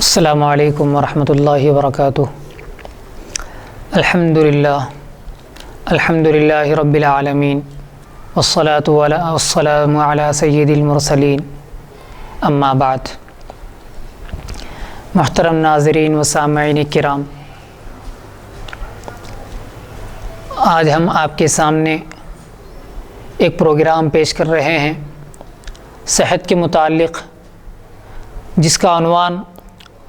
السلام علیکم ورحمۃ اللہ وبرکاتہ۔ الحمد للہ رب العالمین والصلاة والسلام علی سید المرسلین، اما بعد۔ محترم ناظرین و سامعین کرام، آج ہم آپ کے سامنے ایک پروگرام پیش کر رہے ہیں صحت کے متعلق، جس کا عنوان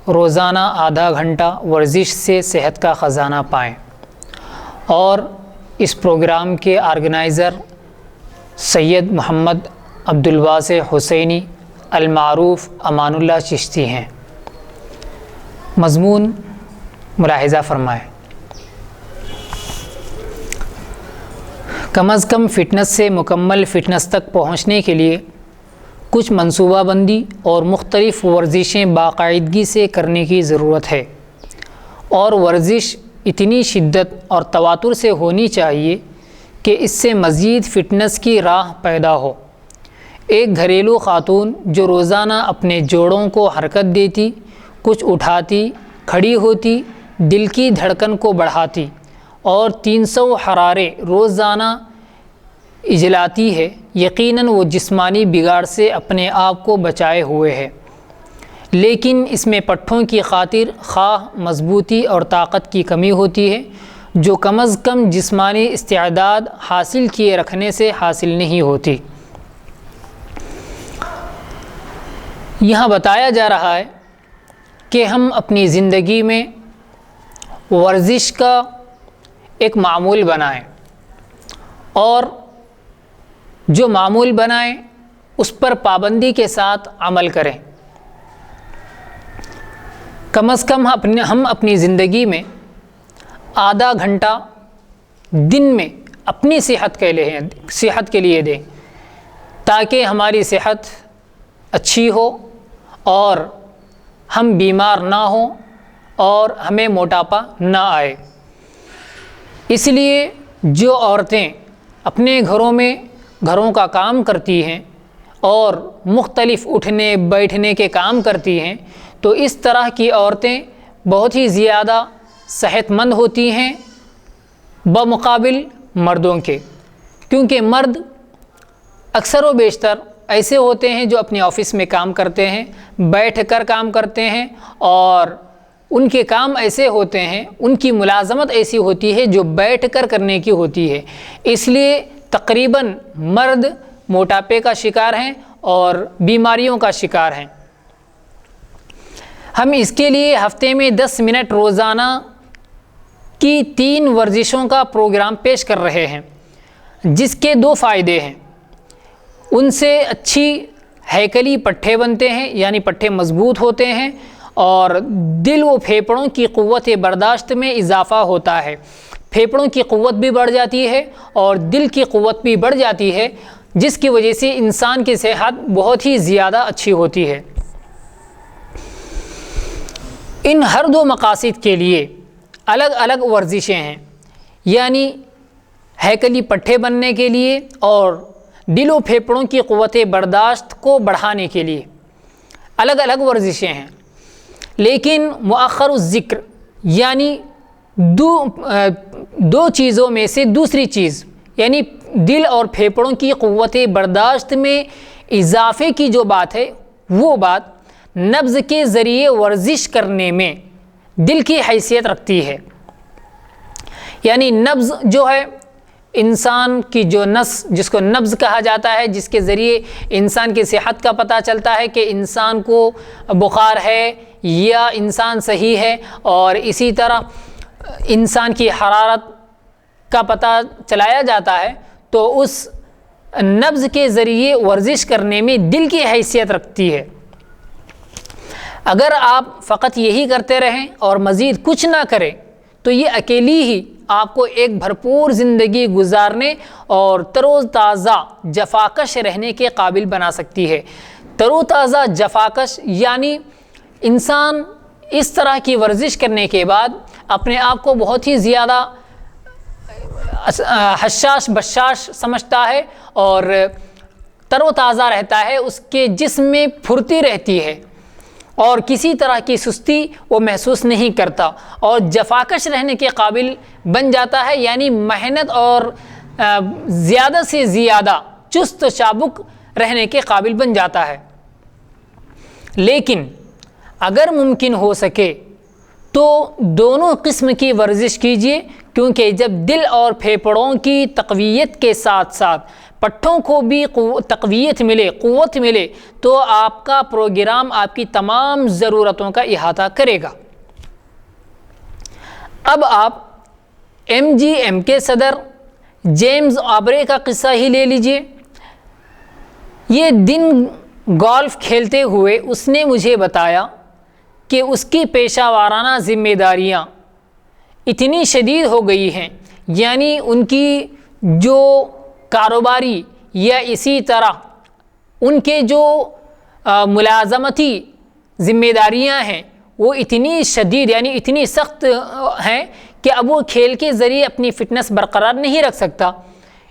روزانہ آدھا گھنٹہ ورزش سے صحت کا خزانہ پائیں، اور اس پروگرام کے آرگنائزر سید محمد عبدالواسع حسینی المعروف امان اللہ چشتی ہیں۔ مضمون ملاحظہ فرمائیں۔ کم از کم فٹنس سے مکمل فٹنس تک پہنچنے کے لیے کچھ منصوبہ بندی اور مختلف ورزشیں باقاعدگی سے کرنے کی ضرورت ہے، اور ورزش اتنی شدت اور تواتر سے ہونی چاہیے کہ اس سے مزید فٹنس کی راہ پیدا ہو۔ ایک گھریلو خاتون جو روزانہ اپنے جوڑوں کو حرکت دیتی، کچھ اٹھاتی، کھڑی ہوتی، دل کی دھڑکن کو بڑھاتی اور 300 حرارے روزانہ اجلاتی ہے، یقیناً وہ جسمانی بگاڑ سے اپنے آپ کو بچائے ہوئے ہے، لیکن اس میں پٹھوں کی خاطر خواہ مضبوطی اور طاقت کی کمی ہوتی ہے، جو کم از کم جسمانی استعداد حاصل کیے رکھنے سے حاصل نہیں ہوتی۔ یہاں بتایا جا رہا ہے کہ ہم اپنی زندگی میں ورزش کا ایک معمول بنائیں، اور جو معمول بنائیں اس پر پابندی کے ساتھ عمل کریں۔ کم از کم ہم اپنی زندگی میں آدھا گھنٹہ دن میں اپنی صحت کے لیے دیں، تاکہ ہماری صحت اچھی ہو اور ہم بیمار نہ ہوں اور ہمیں موٹاپا نہ آئے۔ اس لیے جو عورتیں اپنے گھروں کا کام کرتی ہیں اور مختلف اٹھنے بیٹھنے کے کام کرتی ہیں، تو اس طرح کی عورتیں بہت ہی زیادہ صحت مند ہوتی ہیں بمقابل مردوں کے، کیونکہ مرد اکثر و بیشتر ایسے ہوتے ہیں جو اپنے آفس میں کام کرتے ہیں، بیٹھ کر کام کرتے ہیں، اور ان کے کام ایسے ہوتے ہیں، ان کی ملازمت ایسی ہوتی ہے جو بیٹھ کر کرنے کی ہوتی ہے۔ اس لیے تقریباً مرد موٹاپے کا شکار ہیں اور بیماریوں کا شکار ہیں۔ ہم اس کے لیے ہفتے میں 10 منٹ روزانہ کی 3 ورزشوں کا پروگرام پیش کر رہے ہیں، جس کے 2 فائدے ہیں۔ ان سے اچھی ہیکلی پٹھے بنتے ہیں، یعنی پٹھے مضبوط ہوتے ہیں، اور دل و پھیپھڑوں کی قوت برداشت میں اضافہ ہوتا ہے۔ پھیپھڑوں کی قوت بھی بڑھ جاتی ہے اور دل کی قوت بھی بڑھ جاتی ہے، جس کی وجہ سے انسان کی صحت بہت ہی زیادہ اچھی ہوتی ہے۔ ان ہر 2 مقاصد کے لیے الگ الگ ورزشیں ہیں، یعنی ہیکلی پٹھے بننے کے لیے اور دل و پھیپھڑوں کی قوت برداشت کو بڑھانے کے لیے الگ الگ ورزشیں ہیں، لیکن مؤخر الذکر یعنی دو چیزوں میں سے دوسری چیز، یعنی دل اور پھیپھڑوں کی قوت برداشت میں اضافے کی جو بات ہے، وہ بات نبض کے ذریعے ورزش کرنے میں دل کی حیثیت رکھتی ہے۔ یعنی نبض جو ہے، انسان کی جو نس جس کو نبض کہا جاتا ہے، جس کے ذریعے انسان کی صحت کا پتہ چلتا ہے کہ انسان کو بخار ہے یا انسان صحیح ہے، اور اسی طرح انسان کی حرارت کا پتہ چلایا جاتا ہے، تو اس نبض کے ذریعے ورزش کرنے میں دل کی حیثیت رکھتی ہے۔ اگر آپ فقط یہی کرتے رہیں اور مزید کچھ نہ کریں، تو یہ اکیلی ہی آپ کو ایک بھرپور زندگی گزارنے اور تر و تازہ جفاکش رہنے کے قابل بنا سکتی ہے۔ تر و تازہ جفاکش یعنی انسان اس طرح کی ورزش کرنے کے بعد اپنے آپ کو بہت ہی زیادہ حشاش بشاش سمجھتا ہے اور تر و تازہ رہتا ہے، اس کے جسم میں پھرتی رہتی ہے، اور کسی طرح کی سستی وہ محسوس نہیں کرتا اور جفاکش رہنے کے قابل بن جاتا ہے، یعنی محنت اور زیادہ سے زیادہ چست و چابک رہنے کے قابل بن جاتا ہے۔ لیکن اگر ممکن ہو سکے تو دونوں قسم کی ورزش کیجیے، کیونکہ جب دل اور پھیپھڑوں کی تقویت کے ساتھ ساتھ پٹھوں کو بھی تقویت ملے، قوت ملے، تو آپ کا پروگرام آپ کی تمام ضرورتوں کا احاطہ کرے گا۔ اب آپ MGM کے صدر جیمز آبرے کا قصہ ہی لے لیجئے۔ یہ دن گولف کھیلتے ہوئے اس نے مجھے بتایا کہ اس کی پیشہ ورانہ ذمہ داریاں اتنی شدید ہو گئی ہیں، یعنی ان کی جو کاروباری یا اسی طرح ان کے جو ملازمتی ذمہ داریاں ہیں وہ اتنی شدید یعنی اتنی سخت ہیں کہ اب وہ کھیل کے ذریعے اپنی فٹنس برقرار نہیں رکھ سکتا،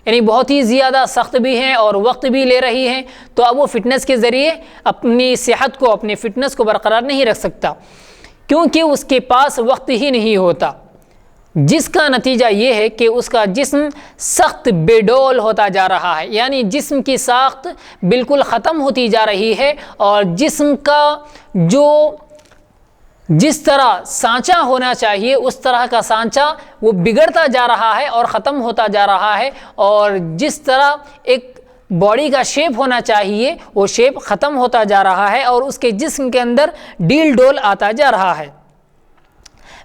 یعنی بہت ہی زیادہ سخت بھی ہیں اور وقت بھی لے رہی ہیں، تو اب وہ فٹنس کے ذریعے اپنی صحت کو، اپنی فٹنس کو برقرار نہیں رکھ سکتا، کیونکہ اس کے پاس وقت ہی نہیں ہوتا، جس کا نتیجہ یہ ہے کہ اس کا جسم سخت بے ڈول ہوتا جا رہا ہے، یعنی جسم کی ساخت بالکل ختم ہوتی جا رہی ہے اور جسم کا جو جس طرح سانچہ ہونا چاہیے اس طرح کا سانچہ وہ بگڑتا جا رہا ہے اور ختم ہوتا جا رہا ہے، اور جس طرح ایک باڈی کا شیپ ہونا چاہیے وہ شیپ ختم ہوتا جا رہا ہے اور اس کے جسم کے اندر ڈیل ڈول آتا جا رہا ہے۔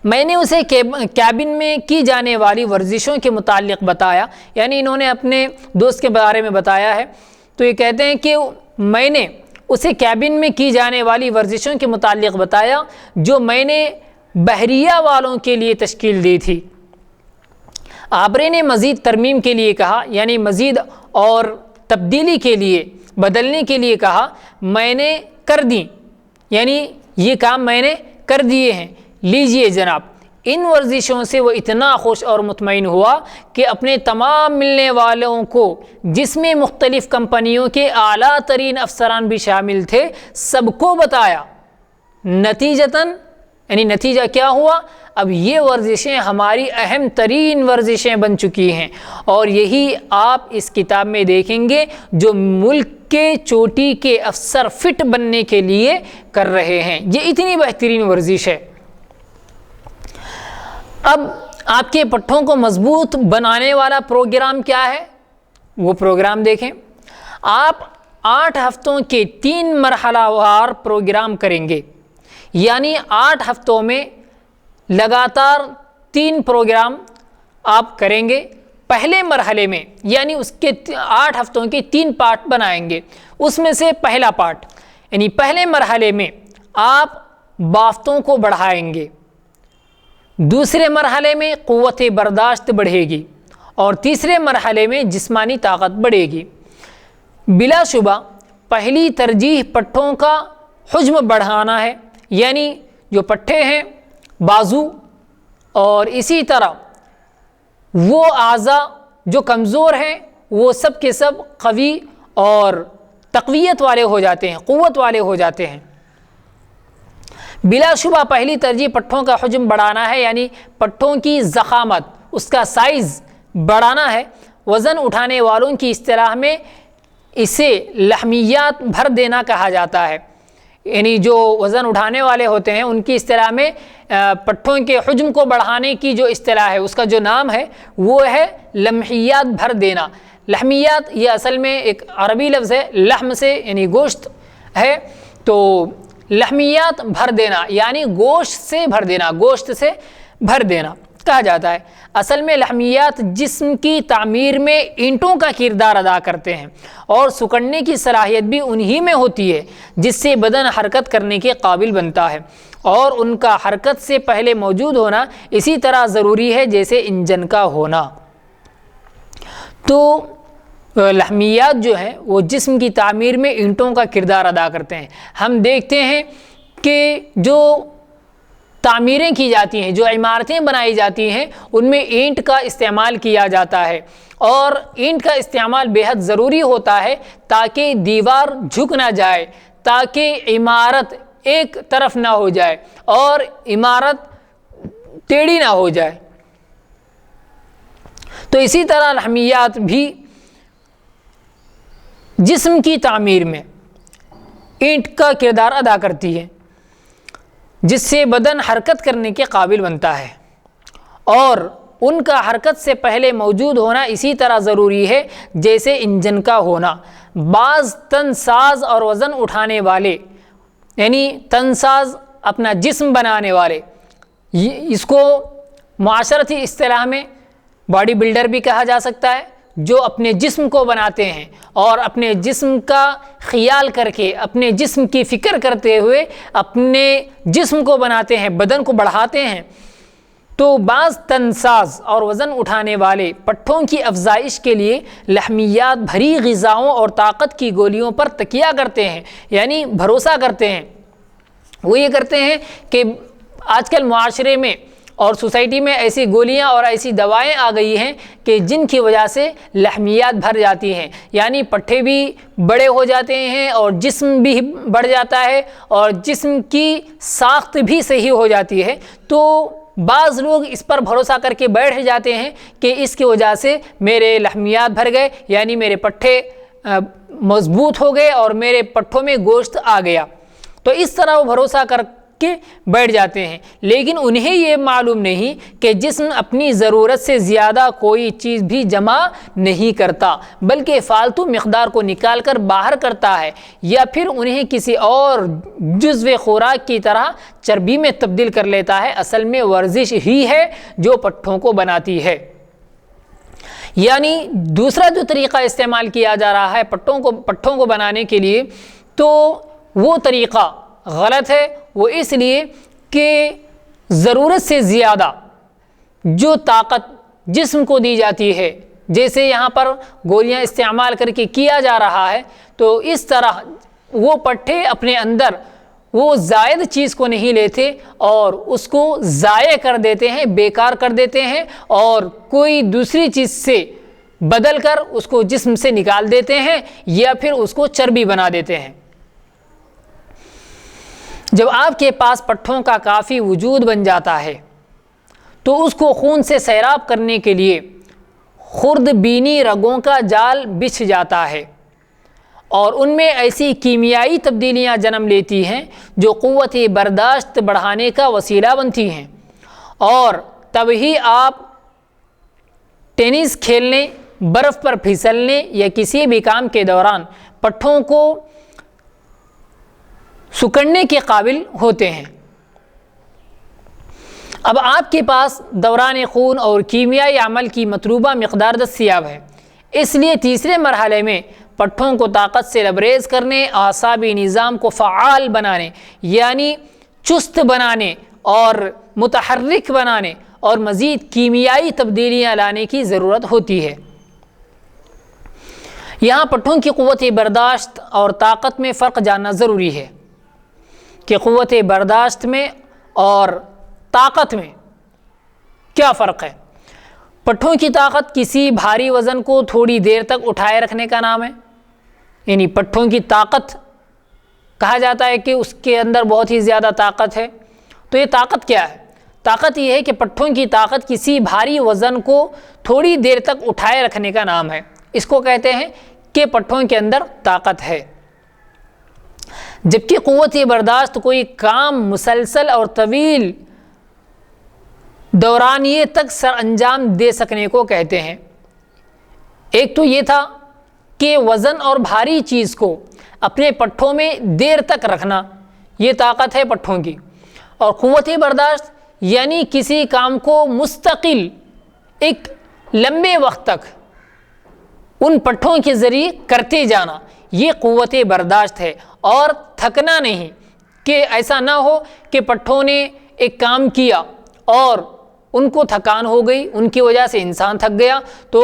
میں نے اسے کیبن میں کی جانے والی ورزشوں کے متعلق بتایا، یعنی انہوں نے اپنے دوست کے بارے میں بتایا ہے، تو یہ کہتے ہیں کہ میں نے اسے کیبن میں کی جانے والی ورزشوں کے متعلق بتایا جو میں نے بحریہ والوں کے لیے تشکیل دی تھی۔ آبرے نے مزید ترمیم کے لیے کہا، یعنی مزید اور تبدیلی کے لیے، بدلنے کے لیے کہا، میں نے کر دی، یعنی یہ کام میں نے کر دیے ہیں، لیجئے جناب۔ ان ورزشوں سے وہ اتنا خوش اور مطمئن ہوا کہ اپنے تمام ملنے والوں کو، جس میں مختلف کمپنیوں کے اعلیٰ ترین افسران بھی شامل تھے، سب کو بتایا۔ نتیجتاً یعنی نتیجہ کیا ہوا؟ اب یہ ورزشیں ہماری اہم ترین ورزشیں بن چکی ہیں، اور یہی آپ اس کتاب میں دیکھیں گے جو ملک کے چوٹی کے افسر فٹ بننے کے لیے کر رہے ہیں۔ یہ اتنی بہترین ورزش ہے۔ اب آپ کے پٹھوں کو مضبوط بنانے والا پروگرام کیا ہے؟ وہ پروگرام دیکھیں۔ آپ 8 ہفتوں کے 3 مرحلہ وار پروگرام کریں گے، یعنی 8 ہفتوں میں لگاتار 3 پروگرام آپ کریں گے۔ پہلے مرحلے میں یعنی اس کے 8 ہفتوں کے 3 پارٹ بنائیں گے، اس میں سے پہلا پارٹ یعنی پہلے مرحلے میں آپ بافتوں کو بڑھائیں گے، دوسرے مرحلے میں قوت برداشت بڑھے گی، اور تیسرے مرحلے میں جسمانی طاقت بڑھے گی۔ بلا شبہ پہلی ترجیح پٹھوں کا حجم بڑھانا ہے، یعنی جو پٹھے ہیں، بازو اور اسی طرح وہ اعضاء جو کمزور ہیں وہ سب کے سب قوی اور تقویت والے ہو جاتے ہیں، قوت والے ہو جاتے ہیں۔ بلا شبہ پہلی ترجیح پٹھوں کا حجم بڑھانا ہے، یعنی پٹھوں کی ضخامت، اس کا سائز بڑھانا ہے۔ وزن اٹھانے والوں کی اصطلاح میں اسے لحمیات بھر دینا کہا جاتا ہے، یعنی جو وزن اٹھانے والے ہوتے ہیں ان کی اصطلاح میں پٹھوں کے حجم کو بڑھانے کی جو اصطلاح ہے اس کا جو نام ہے وہ ہے لحمیات بھر دینا۔ لحمیات یہ اصل میں ایک عربی لفظ ہے، لحم سے یعنی گوشت ہے، تو لحمیات بھر دینا یعنی گوشت سے بھر دینا، گوشت سے بھر دینا کہا جاتا ہے۔ اصل میں لحمیات جسم کی تعمیر میں اینٹوں کا کردار ادا کرتے ہیں، اور سکڑنے کی صلاحیت بھی انہی میں ہوتی ہے جس سے بدن حرکت کرنے کے قابل بنتا ہے، اور ان کا حرکت سے پہلے موجود ہونا اسی طرح ضروری ہے جیسے انجن کا ہونا۔ تو لحمیات جو ہیں وہ جسم کی تعمیر میں اینٹوں کا کردار ادا کرتے ہیں۔ ہم دیکھتے ہیں کہ جو تعمیریں کی جاتی ہیں، جو عمارتیں بنائی جاتی ہیں، ان میں اینٹ کا استعمال کیا جاتا ہے، اور اینٹ کا استعمال بے حد ضروری ہوتا ہے تاکہ دیوار جھک نہ جائے، تاکہ عمارت ایک طرف نہ ہو جائے اور عمارت ٹیڑھی نہ ہو جائے۔ تو اسی طرح لحمیات بھی جسم کی تعمیر میں اینٹ کا کردار ادا کرتی ہے، جس سے بدن حرکت کرنے کے قابل بنتا ہے، اور ان کا حرکت سے پہلے موجود ہونا اسی طرح ضروری ہے جیسے انجن کا ہونا۔ بعض تنساز اور وزن اٹھانے والے، یعنی تنساز اپنا جسم بنانے والے، اس کو معاشرتی اصطلاح میں باڈی بلڈر بھی کہا جا سکتا ہے، جو اپنے جسم کو بناتے ہیں اور اپنے جسم کا خیال کر کے، اپنے جسم کی فکر کرتے ہوئے اپنے جسم کو بناتے ہیں، بدن کو بڑھاتے ہیں۔ تو بعض تنساز اور وزن اٹھانے والے پٹھوں کی افزائش کے لیے لحمیات بھری غذاؤں اور طاقت کی گولیوں پر تکیہ کرتے ہیں، یعنی بھروسہ کرتے ہیں۔ وہ یہ کرتے ہیں کہ آج کل معاشرے میں اور سوسائٹی میں ایسی گولیاں اور ایسی دوائیں آ گئی ہیں کہ جن کی وجہ سے لحمیات بھر جاتی ہیں، یعنی پٹھے بھی بڑے ہو جاتے ہیں اور جسم بھی بڑھ جاتا ہے اور جسم کی ساخت بھی صحیح ہو جاتی ہے۔ تو بعض لوگ اس پر بھروسہ کر کے بیٹھ جاتے ہیں کہ اس کی وجہ سے میرے لحمیات بھر گئے، یعنی میرے پٹھے مضبوط ہو گئے اور میرے پٹھوں میں گوشت آ گیا۔ تو اس طرح وہ بھروسہ کر کے بیٹھ جاتے ہیں، لیکن انہیں یہ معلوم نہیں کہ جسم اپنی ضرورت سے زیادہ کوئی چیز بھی جمع نہیں کرتا، بلکہ فالتو مقدار کو نکال کر باہر کرتا ہے، یا پھر انہیں کسی اور جزو خوراک کی طرح چربی میں تبدیل کر لیتا ہے۔ اصل میں ورزش ہی ہے جو پٹھوں کو بناتی ہے۔ یعنی دوسرا جو طریقہ استعمال کیا جا رہا ہے پٹھوں کو بنانے کے لیے، تو وہ طریقہ غلط ہے۔ وہ اس لیے کہ ضرورت سے زیادہ جو طاقت جسم کو دی جاتی ہے، جیسے یہاں پر گولیاں استعمال کر کے کیا جا رہا ہے، تو اس طرح وہ پٹھے اپنے اندر وہ زائد چیز کو نہیں لیتے اور اس کو ضائع کر دیتے ہیں، بیکار کر دیتے ہیں، اور کوئی دوسری چیز سے بدل کر اس کو جسم سے نکال دیتے ہیں یا پھر اس کو چربی بنا دیتے ہیں۔ جب آپ کے پاس پٹھوں کا کافی وجود بن جاتا ہے تو اس کو خون سے سیراب کرنے کے لیے خرد بینی رگوں کا جال بچھ جاتا ہے، اور ان میں ایسی کیمیائی تبدیلیاں جنم لیتی ہیں جو قوت برداشت بڑھانے کا وسیلہ بنتی ہیں، اور تب ہی آپ ٹینس کھیلنے، برف پر پھسلنے یا کسی بھی کام کے دوران پٹھوں کو سکڑنے کے قابل ہوتے ہیں۔ اب آپ کے پاس دوران خون اور کیمیائی عمل کی مطلوبہ مقدار دستیاب ہے، اس لیے تیسرے مرحلے میں پٹھوں کو طاقت سے لبریز کرنے، اعصابی نظام کو فعال بنانے، یعنی چست بنانے اور متحرک بنانے اور مزید کیمیائی تبدیلیاں لانے کی ضرورت ہوتی ہے۔ یہاں پٹھوں کی قوت برداشت اور طاقت میں فرق جاننا ضروری ہے کہ قوت برداشت میں اور طاقت میں کیا فرق ہے۔ پٹھوں کی طاقت کسی بھاری وزن کو تھوڑی دیر تک اٹھائے رکھنے کا نام ہے، یعنی پٹھوں کی طاقت کہا جاتا ہے کہ اس کے اندر بہت ہی زیادہ طاقت ہے۔ تو یہ طاقت کیا ہے؟ طاقت یہ ہے کہ پٹھوں کی طاقت کسی بھاری وزن کو تھوڑی دیر تک اٹھائے رکھنے کا نام ہے، اس کو کہتے ہیں کہ پٹھوں کے اندر طاقت ہے۔ جبکہ قوت برداشت کوئی کام مسلسل اور طویل دورانیے تک سر انجام دے سکنے کو کہتے ہیں۔ ایک تو یہ تھا کہ وزن اور بھاری چیز کو اپنے پٹھوں میں دیر تک رکھنا، یہ طاقت ہے پٹھوں کی، اور قوت برداشت یعنی کسی کام کو مستقل ایک لمبے وقت تک ان پٹھوں کے ذریعے کرتے جانا، یہ قوت برداشت ہے، اور تھکنا نہیں، کہ ایسا نہ ہو کہ پٹھوں نے ایک کام کیا اور ان کو تھکان ہو گئی، ان کی وجہ سے انسان تھک گیا، تو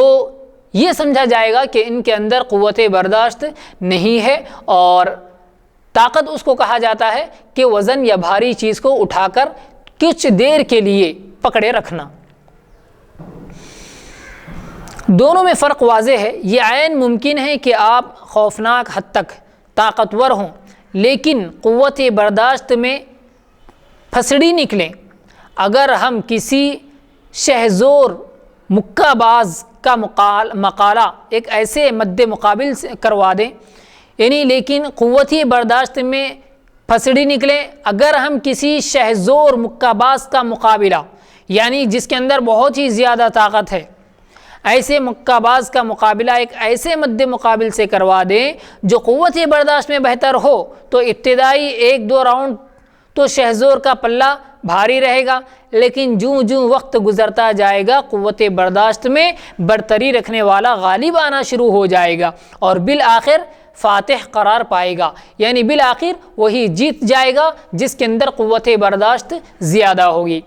یہ سمجھا جائے گا کہ ان کے اندر قوت برداشت نہیں ہے۔ اور طاقت اس کو کہا جاتا ہے کہ وزن یا بھاری چیز کو اٹھا کر کچھ دیر کے لیے پکڑے رکھنا۔ دونوں میں فرق واضح ہے۔ یہ عین ممکن ہے کہ آپ خوفناک حد تک طاقتور ہوں، لیکن قوت برداشت میں پھسڑی نکلیں۔ اگر ہم کسی شہزور مکہ باز کا مقالہ ایک ایسے مد مقابل سے کروا دیں، یعنی لیکن قوت برداشت میں پھسڑی نکلیں، اگر ہم کسی شہزور مکہ باز کا مقابلہ، یعنی جس کے اندر بہت ہی زیادہ طاقت ہے، ایسے مکہ باز کا مقابلہ ایک ایسے مد مقابل سے کروا دیں جو قوت برداشت میں بہتر ہو، تو ابتدائی 1-2 راؤنڈ تو شہزور کا پلہ بھاری رہے گا، لیکن جوں جوں وقت گزرتا جائے گا قوت برداشت میں برتری رکھنے والا غالب آنا شروع ہو جائے گا اور بالآخر فاتح قرار پائے گا، یعنی بالآخر وہی جیت جائے گا جس کے اندر قوت برداشت زیادہ ہوگی۔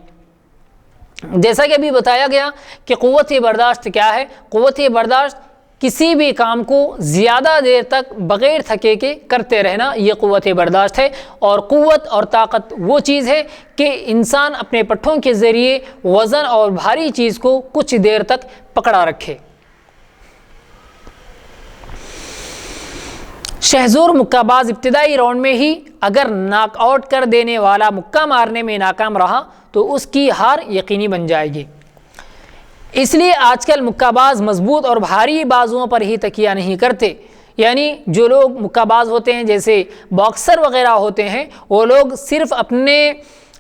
جیسا کہ ابھی بتایا گیا کہ قوت برداشت کیا ہے؟ قوت برداشت کسی بھی کام کو زیادہ دیر تک بغیر تھکے کے کرتے رہنا، یہ قوت برداشت ہے۔ اور قوت اور طاقت وہ چیز ہے کہ انسان اپنے پٹھوں کے ذریعے وزن اور بھاری چیز کو کچھ دیر تک پکڑا رکھے۔ شہزور مکہ باز ابتدائی راؤنڈ میں ہی اگر ناک آؤٹ کر دینے والا مکہ مارنے میں ناکام رہا تو اس کی ہار یقینی بن جائے گی۔ اس لیے آج کل مکہ باز مضبوط اور بھاری بازوؤں پر ہی تکیہ نہیں کرتے، یعنی جو لوگ مکہ باز ہوتے ہیں جیسے باکسر وغیرہ ہوتے ہیں، وہ لوگ صرف اپنے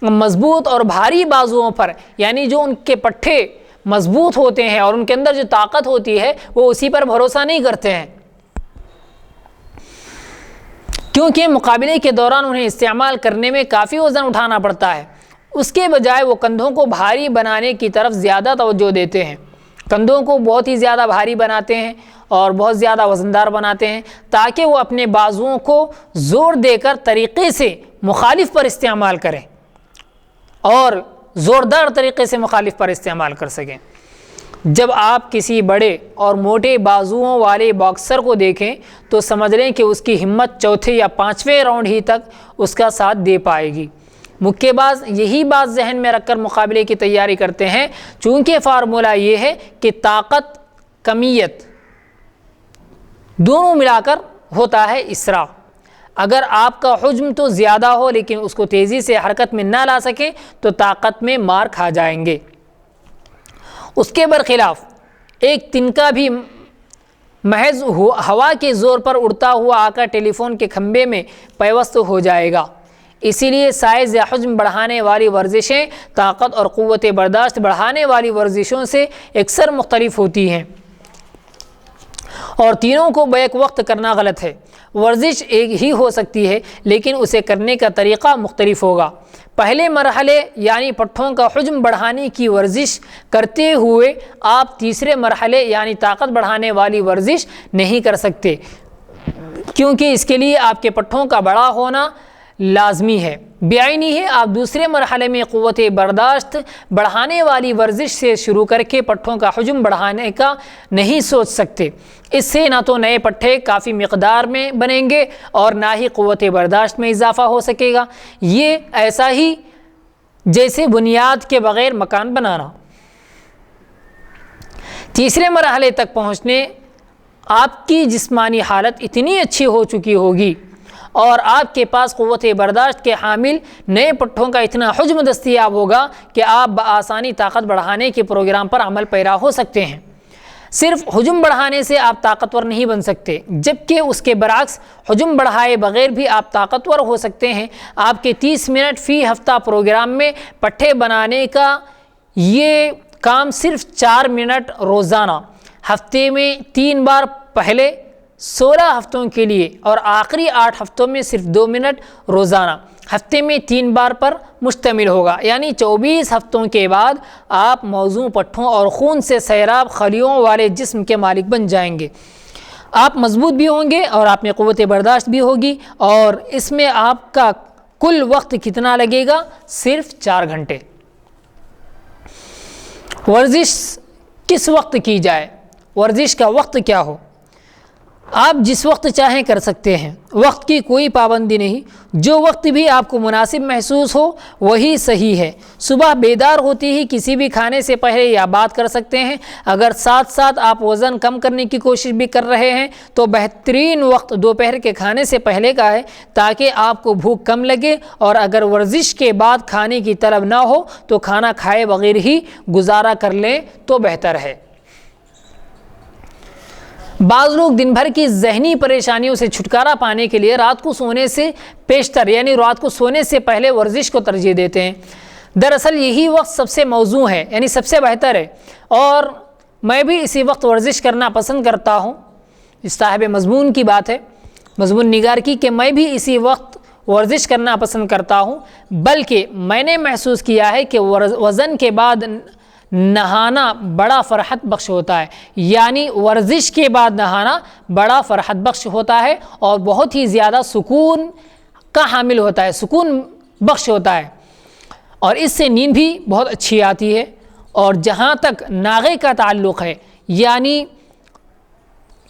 مضبوط اور بھاری بازوؤں پر، یعنی جو ان کے پٹھے مضبوط ہوتے ہیں اور ان کے اندر جو طاقت ہوتی ہے وہ اسی پر بھروسہ نہیں کرتے ہیں، کیونکہ مقابلے کے دوران انہیں استعمال کرنے میں کافی وزن اٹھانا پڑتا ہے۔ اس کے بجائے وہ کندھوں کو بھاری بنانے کی طرف زیادہ توجہ دیتے ہیں، کندھوں کو بہت ہی زیادہ بھاری بناتے ہیں اور بہت زیادہ وزندار بناتے ہیں تاکہ وہ اپنے بازوؤں کو زور دے کر طریقے سے مخالف پر استعمال کریں اور زوردار طریقے سے مخالف پر استعمال کر سکیں۔ جب آپ کسی بڑے اور موٹے بازوؤں والے باکسر کو دیکھیں تو سمجھ لیں کہ اس کی ہمت چوتھے یا 5ویں راؤنڈ ہی تک اس کا ساتھ دے پائے گی۔ مکے باز یہی بات ذہن میں رکھ کر مقابلے کی تیاری کرتے ہیں، چونکہ فارمولہ یہ ہے کہ طاقت کمیت دونوں ملا کر ہوتا ہے اسراء۔ اگر آپ کا حجم تو زیادہ ہو لیکن اس کو تیزی سے حرکت میں نہ لا سکیں تو طاقت میں مار کھا جائیں گے۔ اس کے برخلاف ایک تنکا بھی محض ہوا کے زور پر اڑتا ہوا آ کر ٹیلی فون کے کھمبے میں پیوست ہو جائے گا۔ اسی لیے سائز یا حجم بڑھانے والی ورزشیں طاقت اور قوت برداشت بڑھانے والی ورزشوں سے اکثر مختلف ہوتی ہیں اور تینوں کو بیک وقت کرنا غلط ہے۔ ورزش ایک ہی ہو سکتی ہے لیکن اسے کرنے کا طریقہ مختلف ہوگا۔ پہلے مرحلے یعنی پٹھوں کا حجم بڑھانے کی ورزش کرتے ہوئے آپ تیسرے مرحلے یعنی طاقت بڑھانے والی ورزش نہیں کر سکتے، کیونکہ اس کے لیے آپ کے پٹھوں کا بڑا ہونا لازمی ہے۔ بیعینی ہے آپ دوسرے مرحلے میں قوت برداشت بڑھانے والی ورزش سے شروع کر کے پٹھوں کا حجم بڑھانے کا نہیں سوچ سکتے۔ اس سے نہ تو نئے پٹھے کافی مقدار میں بنیں گے اور نہ ہی قوت برداشت میں اضافہ ہو سکے گا۔ یہ ایسا ہی جیسے بنیاد کے بغیر مکان بنانا۔ تیسرے مرحلے تک پہنچنے آپ کی جسمانی حالت اتنی اچھی ہو چکی ہوگی اور آپ کے پاس قوت برداشت کے حامل نئے پٹھوں کا اتنا حجم دستیاب ہوگا کہ آپ بآسانی طاقت بڑھانے کے پروگرام پر عمل پیرا ہو سکتے ہیں۔ صرف حجم بڑھانے سے آپ طاقتور نہیں بن سکتے، جبکہ اس کے برعکس حجم بڑھائے بغیر بھی آپ طاقتور ہو سکتے ہیں۔ آپ کے 30 منٹ فی ہفتہ پروگرام میں پٹھے بنانے کا یہ کام صرف 4 منٹ روزانہ، ہفتے میں 3 بار، پہلے 16 ہفتوں کے لیے اور آخری 8 ہفتوں میں صرف 2 منٹ روزانہ، ہفتے میں 3 بار پر مشتمل ہوگا۔ یعنی 24 ہفتوں کے بعد آپ موزوں پٹھوں اور خون سے سیراب خلیوں والے جسم کے مالک بن جائیں گے۔ آپ مضبوط بھی ہوں گے اور آپ میں قوت برداشت بھی ہوگی، اور اس میں آپ کا کل وقت کتنا لگے گا؟ صرف 4 گھنٹے۔ ورزش کس وقت کی جائے؟ ورزش کا وقت کیا ہو؟ آپ جس وقت چاہیں کر سکتے ہیں، وقت کی کوئی پابندی نہیں، جو وقت بھی آپ کو مناسب محسوس ہو وہی صحیح ہے۔ صبح بیدار ہوتی ہی کسی بھی کھانے سے پہلے یہ بات کر سکتے ہیں۔ اگر ساتھ ساتھ آپ وزن کم کرنے کی کوشش بھی کر رہے ہیں تو بہترین وقت دوپہر کے کھانے سے پہلے کا ہے، تاکہ آپ کو بھوک کم لگے، اور اگر ورزش کے بعد کھانے کی طلب نہ ہو تو کھانا کھائے بغیر ہی گزارا کر لیں تو بہتر ہے۔ بعض لوگ دن بھر کی ذہنی پریشانیوں سے چھٹکارا پانے کے لیے رات کو سونے سے پیشتر یعنی رات کو سونے سے پہلے ورزش کو ترجیح دیتے ہیں۔ دراصل یہی وقت سب سے موزوں ہے، یعنی سب سے بہتر ہے، اور میں بھی اسی وقت ورزش کرنا پسند کرتا ہوں۔ اس صاحب مضمون کی بات ہے، مضمون نگار کی، کہ میں بھی اسی وقت ورزش کرنا پسند کرتا ہوں، بلکہ میں نے محسوس کیا ہے کہ وزن کے بعد نہانا بڑا فرحت بخش ہوتا ہے، یعنی ورزش کے بعد نہانا بڑا فرحت بخش ہوتا ہے اور بہت ہی زیادہ سکون کا حامل ہوتا ہے، سکون بخش ہوتا ہے، اور اس سے نیند بھی بہت اچھی آتی ہے۔ اور جہاں تک ناغے کا تعلق ہے، یعنی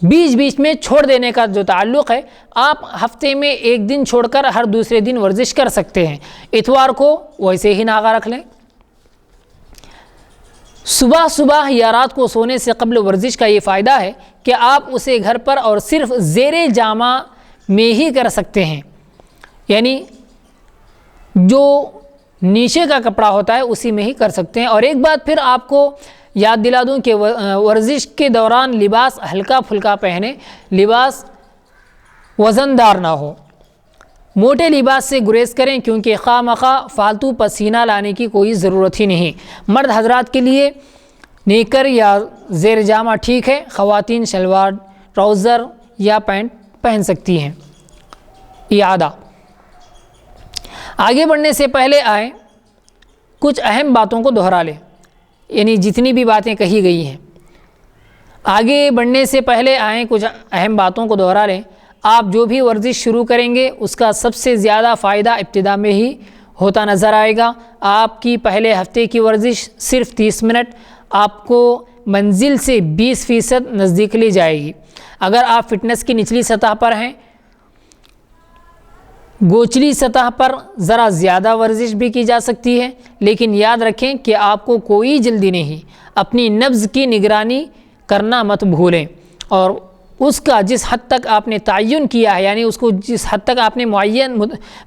بیچ بیچ میں چھوڑ دینے کا جو تعلق ہے، آپ ہفتے میں ایک دن چھوڑ کر ہر دوسرے دن ورزش کر سکتے ہیں۔ اتوار کو ویسے ہی ناغا رکھ لیں۔ صبح یا رات کو سونے سے قبل ورزش کا یہ فائدہ ہے کہ آپ اسے گھر پر اور صرف زیر جامہ میں ہی کر سکتے ہیں، یعنی جو نیچے کا کپڑا ہوتا ہے اسی میں ہی کر سکتے ہیں۔ اور ایک بات پھر آپ کو یاد دلا دوں کہ ورزش کے دوران لباس ہلکا پھلکا پہنیں، لباس وزندار نہ ہو، موٹے لباس سے گریز کریں، کیونکہ خواہ مخواہ فالتو پسینہ لانے کی کوئی ضرورت ہی نہیں۔ مرد حضرات کے لیے نیکر یا زیر جامہ ٹھیک ہے، خواتین شلوار، ٹراؤزر یا پینٹ پہن سکتی ہیں۔ اعادہ۔ آگے بڑھنے سے پہلے آئیں کچھ اہم باتوں کو دہرا لیں، یعنی جتنی بھی باتیں کہی گئی ہیں، آگے بڑھنے سے پہلے آئیں کچھ اہم باتوں کو دہرا لیں۔ آپ جو بھی ورزش شروع کریں گے اس کا سب سے زیادہ فائدہ ابتدا میں ہی ہوتا نظر آئے گا۔ آپ کی پہلے ہفتے کی ورزش صرف 30 منٹ آپ کو منزل سے 20% نزدیک لی جائے گی۔ اگر آپ فٹنس کی نچلی سطح پر ہیں، گوچلی سطح پر ذرا زیادہ ورزش بھی کی جا سکتی ہے، لیکن یاد رکھیں کہ آپ کو کوئی جلدی نہیں، اپنی نبض کی نگرانی کرنا مت بھولیں، اور اس کا جس حد تک آپ نے تعین کیا ہے، یعنی اس کو جس حد تک آپ نے معین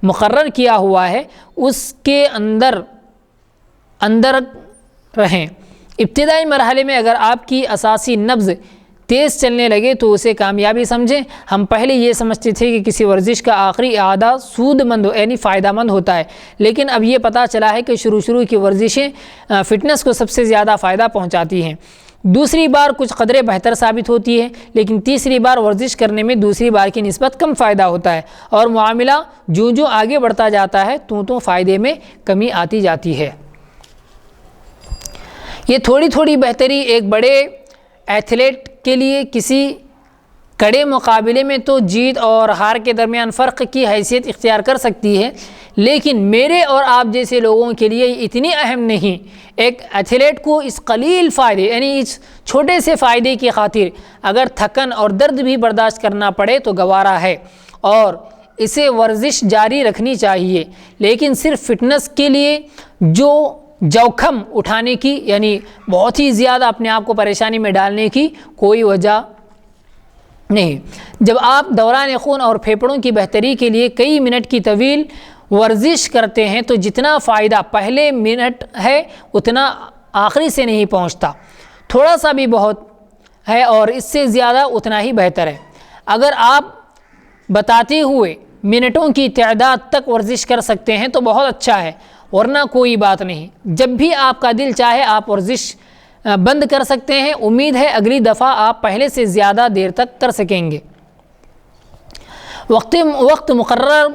مقرر کیا ہوا ہے، اس کے اندر رہیں۔ ابتدائی مرحلے میں اگر آپ کی اساسی نبض تیز چلنے لگے تو اسے کامیابی سمجھیں۔ ہم پہلے یہ سمجھتے تھے کہ کسی ورزش کا آخری اعادہ سود مند یعنی فائدہ مند ہوتا ہے، لیکن اب یہ پتہ چلا ہے کہ شروع کی ورزشیں فٹنس کو سب سے زیادہ فائدہ پہنچاتی ہیں۔ دوسری بار کچھ قدرے بہتر ثابت ہوتی ہے، لیکن تیسری بار ورزش کرنے میں دوسری بار کی نسبت کم فائدہ ہوتا ہے، اور معاملہ جو آگے بڑھتا جاتا ہے تو فائدے میں کمی آتی جاتی ہے۔ یہ تھوڑی بہتری ایک بڑے ایتھلیٹ کے لیے کسی کڑے مقابلے میں تو جیت اور ہار کے درمیان فرق کی حیثیت اختیار کر سکتی ہے، لیکن میرے اور آپ جیسے لوگوں کے لیے اتنی اہم نہیں۔ ایک ایتھلیٹ کو اس قلیل فائدے یعنی اس چھوٹے سے فائدے کی خاطر اگر تھکن اور درد بھی برداشت کرنا پڑے تو گوارا ہے، اور اسے ورزش جاری رکھنی چاہیے، لیکن صرف فٹنس کے لیے جو جوخم اٹھانے کی یعنی بہت ہی زیادہ اپنے آپ کو پریشانی میں ڈالنے کی کوئی وجہ نہیں۔ جب آپ دوران خون اور پھیپھڑوں کی بہتری کے لیے کئی منٹ کی طویل ورزش کرتے ہیں تو جتنا فائدہ پہلے منٹ ہے اتنا آخری سے نہیں پہنچتا، تھوڑا سا بھی بہت ہے اور اس سے زیادہ اتنا ہی بہتر ہے۔ اگر آپ بتاتے ہوئے منٹوں کی تعداد تک ورزش کر سکتے ہیں تو بہت اچھا ہے، ورنہ کوئی بات نہیں، جب بھی آپ کا دل چاہے آپ ورزش بند کر سکتے ہیں۔ امید ہے اگلی دفعہ آپ پہلے سے زیادہ دیر تک کر سکیں گے۔ وقت مقرر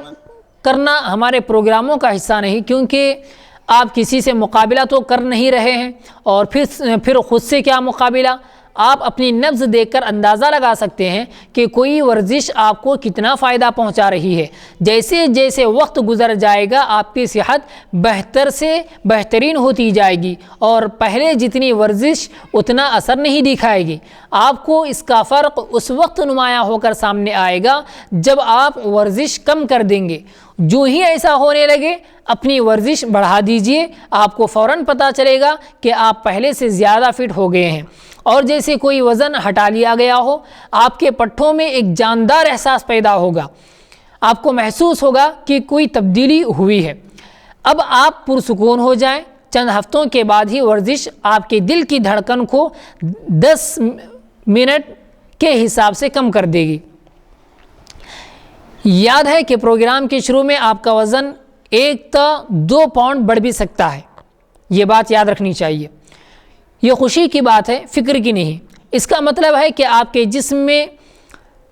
کرنا ہمارے پروگراموں کا حصہ نہیں، کیونکہ آپ کسی سے مقابلہ تو کر نہیں رہے ہیں، اور پھر خود سے کیا مقابلہ، آپ اپنی نبض دیکھ کر اندازہ لگا سکتے ہیں کہ کوئی ورزش آپ کو کتنا فائدہ پہنچا رہی ہے۔ جیسے جیسے وقت گزر جائے گا آپ کی صحت بہتر سے بہترین ہوتی جائے گی اور پہلے جتنی ورزش اتنا اثر نہیں دکھائے گی۔ آپ کو اس کا فرق اس وقت نمایاں ہو کر سامنے آئے گا جب آپ ورزش کم کر دیں گے۔ جو ہی ایسا ہونے لگے اپنی ورزش بڑھا دیجئے، آپ کو فوراً پتہ چلے گا کہ آپ پہلے سے زیادہ فٹ ہو گئے ہیں، اور جیسے کوئی وزن ہٹا لیا گیا ہو، آپ کے پٹھوں میں ایک جاندار احساس پیدا ہوگا، آپ کو محسوس ہوگا کہ کوئی تبدیلی ہوئی ہے۔ اب آپ پرسکون ہو جائیں، چند ہفتوں کے بعد ہی ورزش آپ کے دل کی دھڑکن کو 10 منٹ کے حساب سے کم کر دے گی۔ یاد ہے کہ پروگرام کے شروع میں آپ کا وزن 1 تا 2 پاؤنڈ بڑھ بھی سکتا ہے، یہ بات یاد رکھنی چاہیے۔ یہ خوشی کی بات ہے، فکر کی نہیں۔ اس کا مطلب ہے کہ آپ کے جسم میں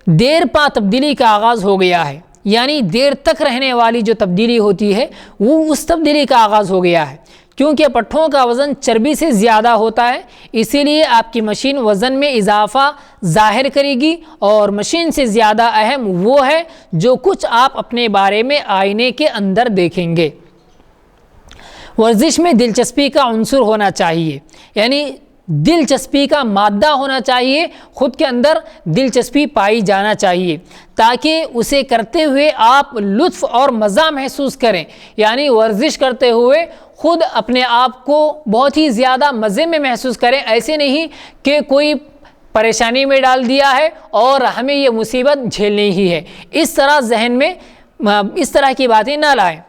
دیر پا تبدیلی کا آغاز ہو گیا ہے، یعنی دیر تک رہنے والی جو تبدیلی ہوتی ہے وہ اس تبدیلی کا آغاز ہو گیا ہے۔ کیونکہ پٹھوں کا وزن چربی سے زیادہ ہوتا ہے، اسی لیے آپ کی مشین وزن میں اضافہ ظاہر کرے گی، اور مشین سے زیادہ اہم وہ ہے جو کچھ آپ اپنے بارے میں آئینے کے اندر دیکھیں گے۔ ورزش میں دلچسپی کا عنصر ہونا چاہیے، یعنی دلچسپی کا مادہ ہونا چاہیے، خود کے اندر دلچسپی پائی جانا چاہیے تاکہ اسے کرتے ہوئے آپ لطف اور مزہ محسوس کریں، یعنی ورزش کرتے ہوئے خود اپنے آپ کو بہت ہی زیادہ مزے میں محسوس کریں، ایسے نہیں کہ کوئی پریشانی میں ڈال دیا ہے اور ہمیں یہ مصیبت جھیلنی ہی ہے، اس طرح ذہن میں اس طرح کی باتیں نہ لائیں۔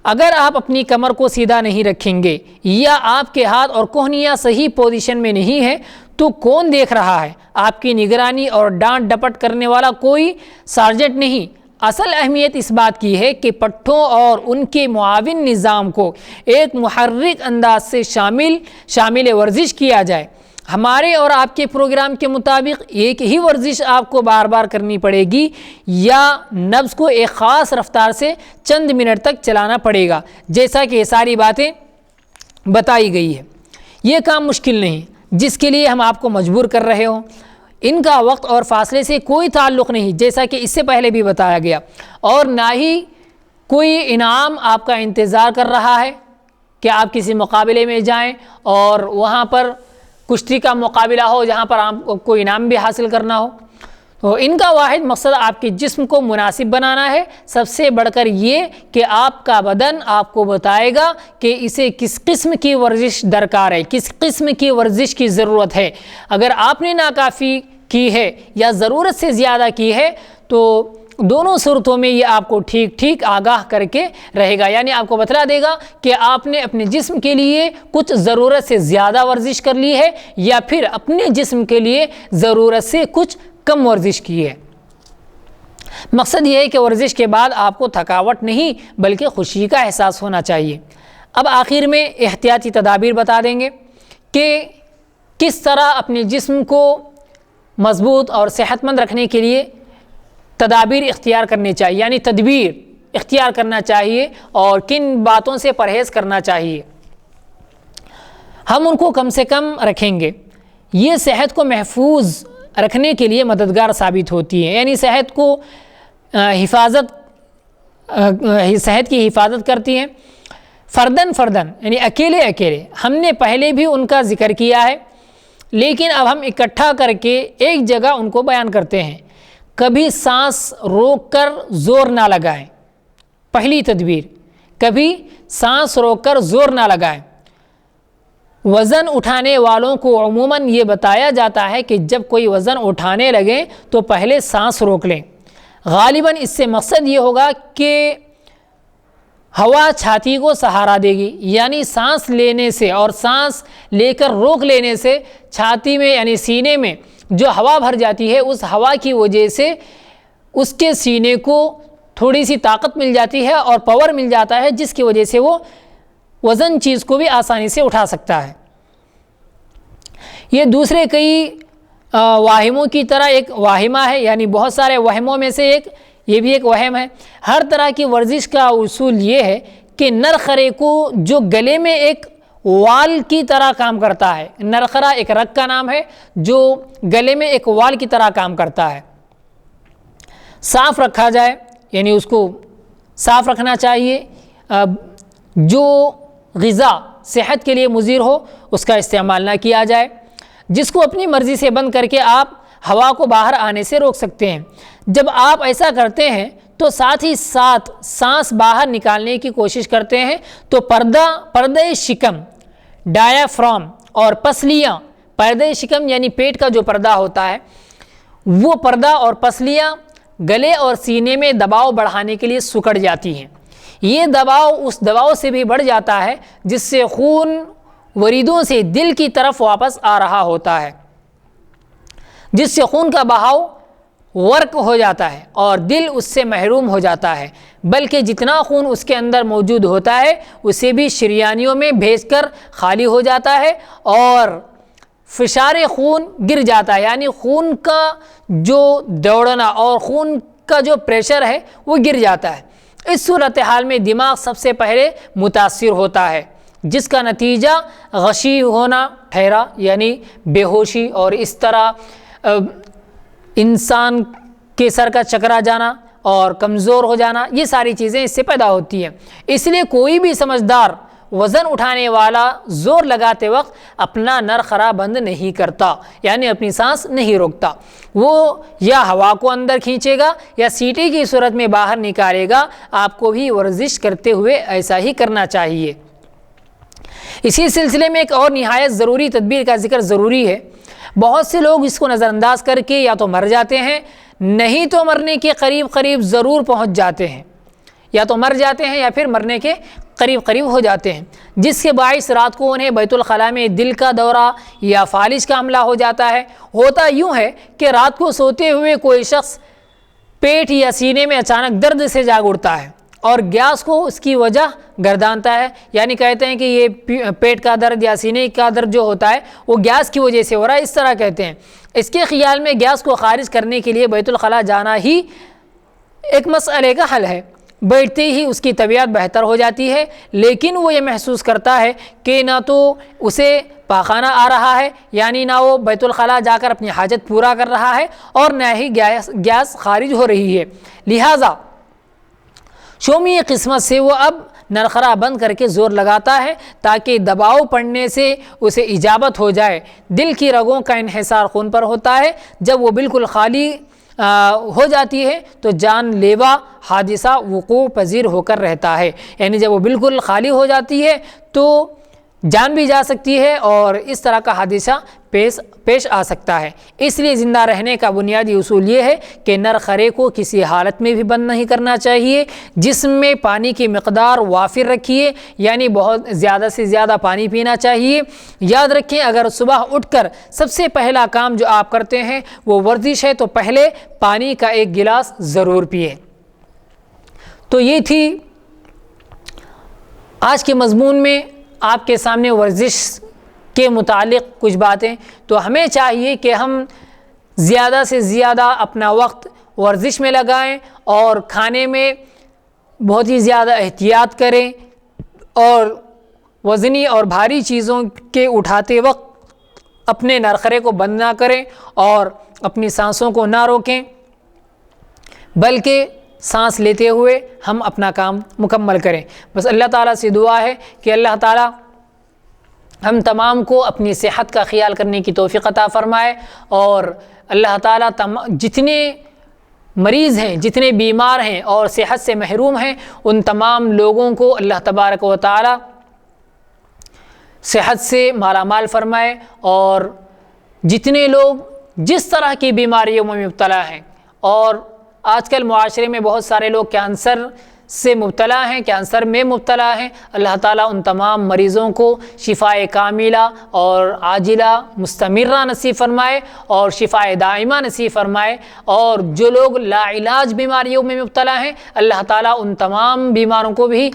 اگر آپ اپنی کمر کو سیدھا نہیں رکھیں گے یا آپ کے ہاتھ اور کوہنیاں صحیح پوزیشن میں نہیں ہیں تو کون دیکھ رہا ہے؟ آپ کی نگرانی اور ڈانٹ ڈپٹ کرنے والا کوئی سارجنٹ نہیں۔ اصل اہمیت اس بات کی ہے کہ پٹھوں اور ان کے معاون نظام کو ایک محرک انداز سے شامل ورزش کیا جائے۔ ہمارے اور آپ کے پروگرام کے مطابق ایک ہی ورزش آپ کو بار بار کرنی پڑے گی یا نبض کو ایک خاص رفتار سے چند منٹ تک چلانا پڑے گا، جیسا کہ یہ ساری باتیں بتائی گئی ہے۔ یہ کام مشکل نہیں جس کے لیے ہم آپ کو مجبور کر رہے ہوں، ان کا وقت اور فاصلے سے کوئی تعلق نہیں، جیسا کہ اس سے پہلے بھی بتایا گیا، اور نہ ہی کوئی انعام آپ کا انتظار کر رہا ہے کہ آپ کسی مقابلے میں جائیں اور وہاں پر کشتی کا مقابلہ ہو جہاں پر آپ کو کوئی انعام بھی حاصل کرنا ہو۔ تو ان کا واحد مقصد آپ کے جسم کو مناسب بنانا ہے، سب سے بڑھ کر یہ کہ آپ کا بدن آپ کو بتائے گا کہ اسے کس قسم کی ورزش درکار ہے، کس قسم کی ورزش کی ضرورت ہے۔ اگر آپ نے ناکافی کی ہے یا ضرورت سے زیادہ کی ہے تو دونوں صورتوں میں یہ آپ کو ٹھیک آگاہ کر کے رہے گا، یعنی آپ کو بتلا دے گا کہ آپ نے اپنے جسم کے لیے کچھ ضرورت سے زیادہ ورزش کر لی ہے یا پھر اپنے جسم کے لیے ضرورت سے کچھ کم ورزش کی ہے۔ مقصد یہ ہے کہ ورزش کے بعد آپ کو تھکاوٹ نہیں بلکہ خوشی کا احساس ہونا چاہیے۔ اب آخر میں احتیاطی تدابیر بتا دیں گے کہ کس طرح اپنے جسم کو مضبوط اور صحت مند رکھنے کے لیے تدابیر اختیار کرنی چاہیے، یعنی تدبیر اختیار کرنا چاہیے اور کن باتوں سے پرہیز کرنا چاہیے۔ ہم ان کو کم سے کم رکھیں گے، یہ صحت کو محفوظ رکھنے کے لیے مددگار ثابت ہوتی ہے، یعنی صحت کی حفاظت کرتی ہیں فردن یعنی اکیلے۔ ہم نے پہلے بھی ان کا ذکر کیا ہے لیکن اب ہم اکٹھا کر کے ایک جگہ ان کو بیان کرتے ہیں۔ کبھی سانس روک کر زور نہ لگائیں، پہلی تدبیر، کبھی سانس روک کر زور نہ لگائیں۔ وزن اٹھانے والوں کو عموماً یہ بتایا جاتا ہے کہ جب کوئی وزن اٹھانے لگیں تو پہلے سانس روک لیں۔ غالباً اس سے مقصد یہ ہوگا کہ ہوا چھاتی کو سہارا دے گی، یعنی سانس لینے سے اور سانس لے کر روک لینے سے چھاتی میں یعنی سینے میں جو ہوا بھر جاتی ہے اس ہوا کی وجہ سے اس کے سینے کو تھوڑی سی طاقت مل جاتی ہے اور پاور مل جاتا ہے، جس کی وجہ سے وہ وزن چیز کو بھی آسانی سے اٹھا سکتا ہے۔ یہ دوسرے کئی واہموں کی طرح ایک واہمہ ہے، یعنی بہت سارے وہموں میں سے یہ بھی ایک وہم ہے۔ ہر طرح کی ورزش کا اصول یہ ہے کہ نر خرے کو جو گلے میں ایک وال کی طرح کام کرتا ہے۔ نرخرا ایک رگ کا نام ہے جو گلے میں ایک وال کی طرح کام کرتا ہے۔ صاف رکھا جائے، یعنی اس کو صاف رکھنا چاہیے، جو غذا صحت کے لیے مضر ہو اس کا استعمال نہ کیا جائے، جس کو اپنی مرضی سے بند کر کے آپ ہوا کو باہر آنے سے روک سکتے ہیں۔ جب آپ ایسا کرتے ہیں تو ساتھ ہی ساتھ سانس باہر نکالنے کی کوشش کرتے ہیں تو پردہ شکم، ڈایافرام اور پسلیاں، پردہ شکم یعنی پیٹ کا جو پردہ ہوتا ہے وہ پردہ اور پسلیاں گلے اور سینے میں دباؤ بڑھانے کے لیے سکڑ جاتی ہیں۔ یہ دباؤ اس دباؤ سے بھی بڑھ جاتا ہے جس سے خون وریدوں سے دل کی طرف واپس آ رہا ہوتا ہے، جس سے خون کا بہاؤ غرق ہو جاتا ہے اور دل اس سے محروم ہو جاتا ہے، بلکہ جتنا خون اس کے اندر موجود ہوتا ہے اسے بھی شریانیوں میں بھیج کر خالی ہو جاتا ہے اور فشار خون گر جاتا ہے، یعنی خون کا جو دوڑنا اور خون کا جو پریشر ہے وہ گر جاتا ہے۔ اس صورتحال میں دماغ سب سے پہلے متاثر ہوتا ہے، جس کا نتیجہ غشی ہونا ٹھہرا، یعنی بے ہوشی، اور اس طرح انسان کے سر کا چکرا جانا اور کمزور ہو جانا، یہ ساری چیزیں اس سے پیدا ہوتی ہیں۔ اس لیے کوئی بھی سمجھدار وزن اٹھانے والا زور لگاتے وقت اپنا نرخرا بند نہیں کرتا، یعنی اپنی سانس نہیں روکتا، وہ یا ہوا کو اندر کھینچے گا یا سیٹی کی صورت میں باہر نکالے گا۔ آپ کو بھی ورزش کرتے ہوئے ایسا ہی کرنا چاہیے۔ اسی سلسلے میں ایک اور نہایت ضروری تدبیر کا ذکر ضروری ہے۔ بہت سے لوگ اس کو نظر انداز کر کے یا تو مر جاتے ہیں، نہیں تو مرنے کے قریب ضرور پہنچ جاتے ہیں، یا تو مر جاتے ہیں یا پھر مرنے کے قریب ہو جاتے ہیں، جس کے باعث رات کو انہیں بیت الخلاء میں دل کا دورہ یا فالج کا حملہ ہو جاتا ہے۔ ہوتا یوں ہے کہ رات کو سوتے ہوئے کوئی شخص پیٹ یا سینے میں اچانک درد سے جاگ اٹھتا ہے اور گیس کو اس کی وجہ گردانتا ہے، یعنی کہتے ہیں کہ یہ پیٹ کا درد یا سینے کا درد جو ہوتا ہے وہ گیس کی وجہ سے ہو رہا ہے، اس طرح کہتے ہیں۔ اس کے خیال میں گیس کو خارج کرنے کے لیے بیت الخلاء جانا ہی ایک مسئلے کا حل ہے۔ بیٹھتے ہی اس کی طبیعت بہتر ہو جاتی ہے، لیکن وہ یہ محسوس کرتا ہے کہ نہ تو اسے پاخانہ آ رہا ہے، یعنی نہ وہ بیت الخلاء جا کر اپنی حاجت پورا کر رہا ہے، اور نہ ہی گیس خارج ہو رہی ہے۔ لہٰذا شومی قسمت سے وہ اب نرخرا بند کر کے زور لگاتا ہے تاکہ دباؤ پڑنے سے اسے اجابت ہو جائے۔ دل کی رگوں کا انحصار خون پر ہوتا ہے، جب وہ بالکل خالی ہو جاتی ہے تو جان لیوا حادثہ وقوع پذیر ہو کر رہتا ہے، یعنی جب وہ بالکل خالی ہو جاتی ہے تو جان بھی جا سکتی ہے اور اس طرح کا حادثہ پیش آ سکتا ہے۔ اس لیے زندہ رہنے کا بنیادی اصول یہ ہے کہ نرخرے کو کسی حالت میں بھی بند نہیں کرنا چاہیے۔ جسم میں پانی کی مقدار وافر رکھیے، یعنی بہت زیادہ سے زیادہ پانی پینا چاہیے۔ یاد رکھیں اگر صبح اٹھ کر سب سے پہلا کام جو آپ کرتے ہیں وہ ورزش ہے تو پہلے پانی کا ایک گلاس ضرور پئیں۔ تو یہ تھی آج کے مضمون میں آپ کے سامنے ورزش کے متعلق کچھ باتیں۔ تو ہمیں چاہیے کہ ہم زیادہ سے زیادہ اپنا وقت ورزش میں لگائیں اور کھانے میں بہت ہی زیادہ احتیاط کریں اور وزنی اور بھاری چیزوں کے اٹھاتے وقت اپنے نرخرے کو بند نہ کریں اور اپنی سانسوں کو نہ روکیں، بلکہ سانس لیتے ہوئے ہم اپنا کام مکمل کریں۔ بس اللہ تعالیٰ سے دعا ہے کہ اللہ تعالیٰ ہم تمام کو اپنی صحت کا خیال کرنے کی توفیق عطا فرمائے، اور اللہ تعالیٰ جتنے مریض ہیں، جتنے بیمار ہیں اور صحت سے محروم ہیں، ان تمام لوگوں کو اللہ تبارک و تعالیٰ صحت سے مالا مال فرمائے، اور جتنے لوگ جس طرح کی بیماریوں میں مبتلا ہیں، اور آج کل معاشرے میں بہت سارے لوگ کینسر سے مبتلا ہیں، کینسر میں مبتلا ہیں، اللہ تعالیٰ ان تمام مریضوں کو شفائے کاملہ اور عاجلہ مستمرہ نصیب فرمائے اور شفائے دائمہ نصیب فرمائے، اور جو لوگ لا علاج بیماریوں میں مبتلا ہیں اللہ تعالیٰ ان تمام بیماروں کو بھی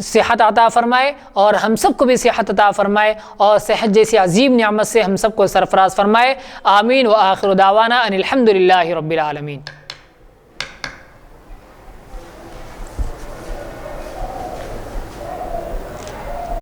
صحت عطا فرمائے، اور ہم سب کو بھی صحت عطا فرمائے، اور صحت جیسی عظیم نعمت سے ہم سب کو سرفراز فرمائے۔ آمین۔ وآخر دعوانا ان الحمد للہ رب العالمین۔